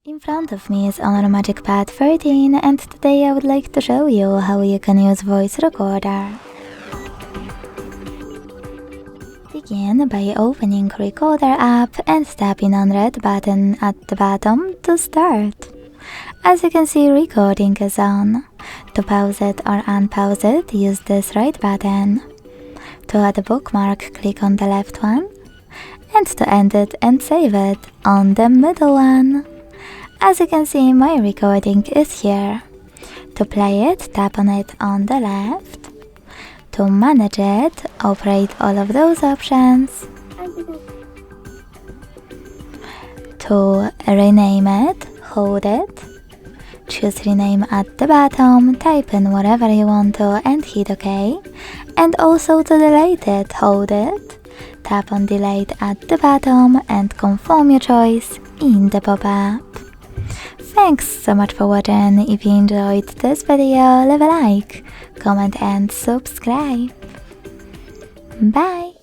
In front of me is HONOR MagicPad 13 and today I would like to show you how you can use voice recorder. Begin by opening Recorder app and tapping on red button at the bottom to start. As you can see, recording is on. To pause it or unpause it, use this right button. To add a bookmark, click on the left one. And to end it and save it, on the middle one. As you can see, my recording is here. To play it, tap on it on the left. To manage it, operate all of those options. To rename it, hold it. Choose rename at the bottom, type in whatever you want to and hit OK. And also to delete it, hold it. Tap on delete at the bottom and confirm your choice in the pop-up. Thanks so much for watching. If you enjoyed this video, leave a like, comment and subscribe. Bye!